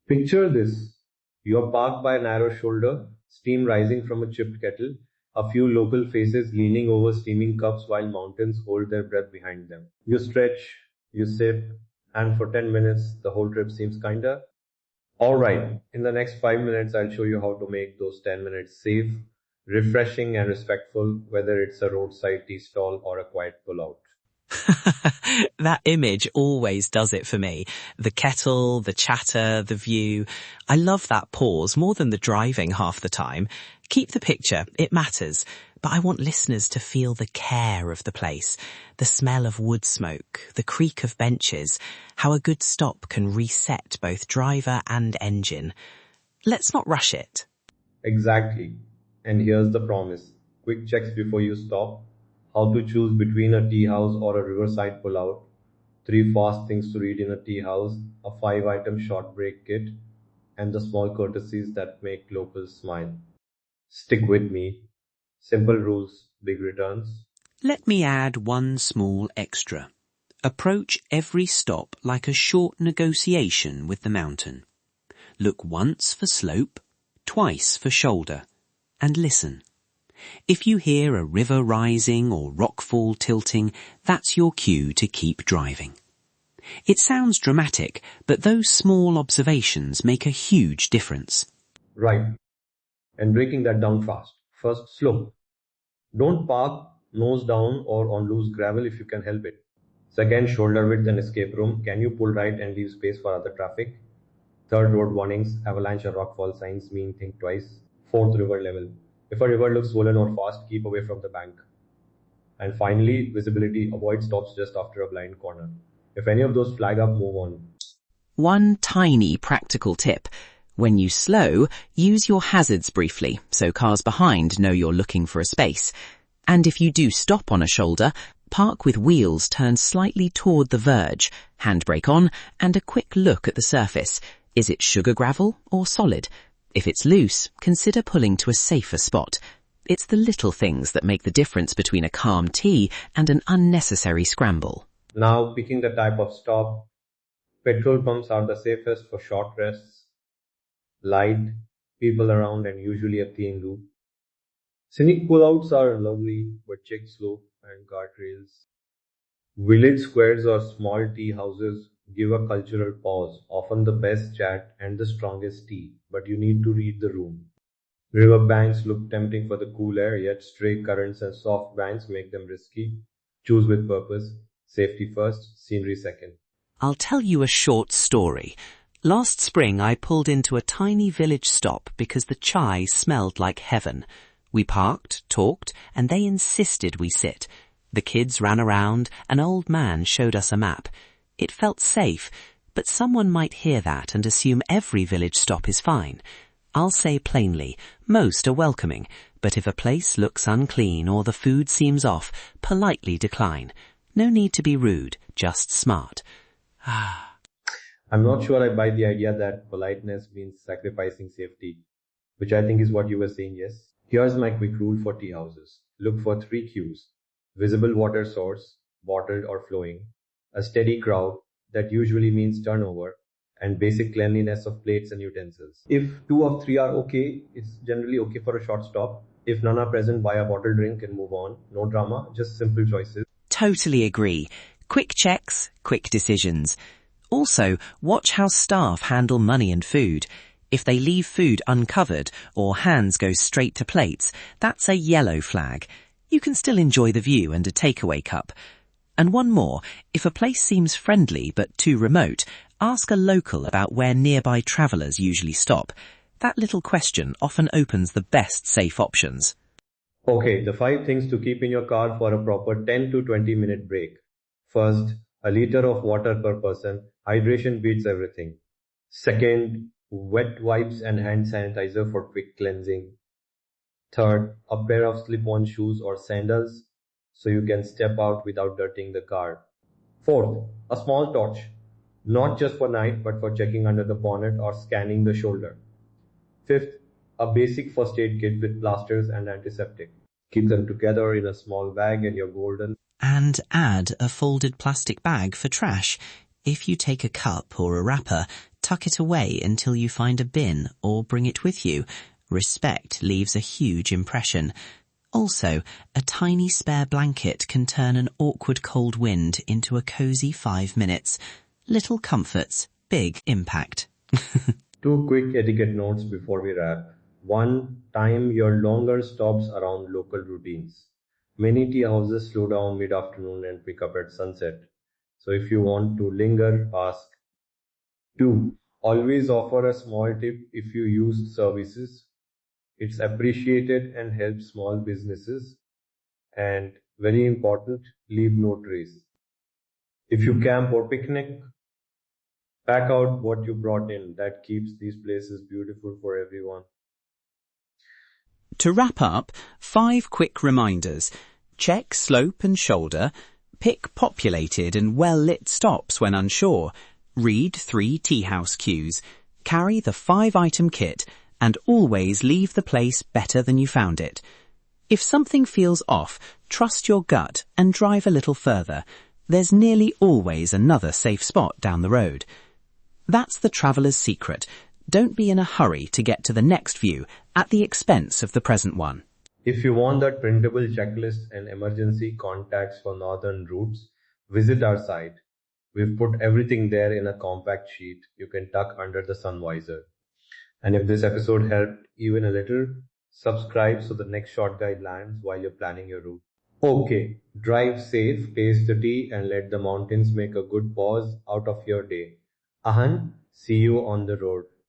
Picture this. You're parked by a narrow shoulder, steam rising from a chipped kettle, a few local faces leaning over steaming cups while mountains hold their breath behind them. You stretch, you sip, and for 10 minutes, the whole trip seems kinda. Alright, in the next 5 minutes, I'll show you how to make those 10 minutes safe, refreshing, and respectful, whether it's a roadside tea stall or a quiet pullout. That image always does it for me. The kettle, the chatter, the view. I love that pause more than the driving half the time. Keep the picture, it matters. But I want listeners to feel the care of the place, the smell of wood smoke, the creak of benches, how a good stop can reset both driver and engine. Let's not rush it. Exactly. And here's the promise. Quick checks before you stop. How to choose between a tea house or a riverside pullout. 3 fast things to read in a tea house. A 5-item short break kit. And the small courtesies that make locals smile. Stick with me. Simple rules, big returns. Let me add one small extra. Approach every stop like a short negotiation with the mountain. Look once for slope, twice for shoulder, and listen. If you hear a river rising or rockfall tilting, that's your cue to keep driving. It sounds dramatic, but those small observations make a huge difference. Right. And breaking that down fast. First, slope. Don't park nose down or on loose gravel if you can help it. Second, shoulder width and escape room. Can you pull right and leave space for other traffic? Third, road warnings. Avalanche or rockfall signs mean think twice. Fourth, river level. If a river looks swollen or fast, keep away from the bank. And finally, visibility. Avoid stops just after a blind corner. If any of those flag up, move on. One tiny practical tip. When you slow, use your hazards briefly so cars behind know you're looking for a space. And if you do stop on a shoulder, park with wheels turned slightly toward the verge, handbrake on, and a quick look at the surface. Is it sugar gravel or solid? If it's loose, consider pulling to a safer spot. It's the little things that make the difference between a calm tea and an unnecessary scramble. Now, picking the type of stop. Petrol pumps are the safest for short rests. Light, people around, and usually a clean loop. Scenic pullouts are lovely, but check slope and guardrails. Village squares or small tea houses give a cultural pause, often the best chat and the strongest tea, but you need to read the room. River banks look tempting for the cool air, yet stray currents and soft banks make them risky. Choose with purpose. Safety first, scenery second. I'll tell you a short story. Last spring I pulled into a tiny village stop because the chai smelled like heaven. We parked, talked, and they insisted we sit. The kids ran around, an old man showed us a map. It felt safe, but someone might hear that and assume every village stop is fine. I'll say plainly, most are welcoming, but if a place looks unclean or the food seems off, politely decline. No need to be rude, just smart. I'm not sure I buy the idea that politeness means sacrificing safety, which I think is what you were saying, yes. Here's my quick rule for tea houses. Look for 3 cues. Visible water source, bottled or flowing, a steady crowd, that usually means turnover, and basic cleanliness of plates and utensils. If 2 of 3 are okay, it's generally okay for a short stop. If none are present, buy a bottled drink and move on. No drama, just simple choices. Totally agree. Quick checks, quick decisions. Also, watch how staff handle money and food. If they leave food uncovered or hands go straight to plates, that's a yellow flag. You can still enjoy the view and a takeaway cup. And one more, if a place seems friendly but too remote, ask a local about where nearby travellers usually stop. That little question often opens the best safe options. Okay, the 5 things to keep in your car for a proper 10 to 20 minute break. First, a liter of water per person. Hydration beats everything. Second, wet wipes and hand sanitizer for quick cleansing. Third, a pair of slip-on shoes or sandals so you can step out without dirtying the car. Fourth, a small torch, not just for night but for checking under the bonnet or scanning the shoulder. Fifth, a basic first aid kit with plasters and antiseptic. Keep them together in a small bag and you're golden. And add a folded plastic bag for trash. If you take a cup or a wrapper, tuck it away until you find a bin or bring it with you. Respect leaves a huge impression. Also, a tiny spare blanket can turn an awkward cold wind into a cozy 5 minutes. Little comforts, big impact. Two quick etiquette notes before we wrap. One, time your longer stops around local routines. Many tea houses slow down mid-afternoon and pick up at sunset. So if you want to linger, ask. Two, always offer a small tip if you use services. It's appreciated and helps small businesses. And very important, leave no trace. If you camp or picnic, pack out what you brought in. That keeps these places beautiful for everyone. To wrap up, 5 quick reminders. Check slope and shoulder. Pick populated and well-lit stops when unsure. Read 3 tea house cues. Carry the 5-item kit and always leave the place better than you found it. If something feels off, trust your gut and drive a little further. There's nearly always another safe spot down the road. That's the traveller's secret. Don't be in a hurry to get to the next view at the expense of the present one. If you want that printable checklist and emergency contacts for northern routes, visit our site. We've put everything there in a compact sheet you can tuck under the sun visor. And if this episode helped even a little, subscribe so the next short guide lands while you're planning your route. Okay, drive safe, taste the tea, and let the mountains make a good pause out of your day. Ahan, see you on the road.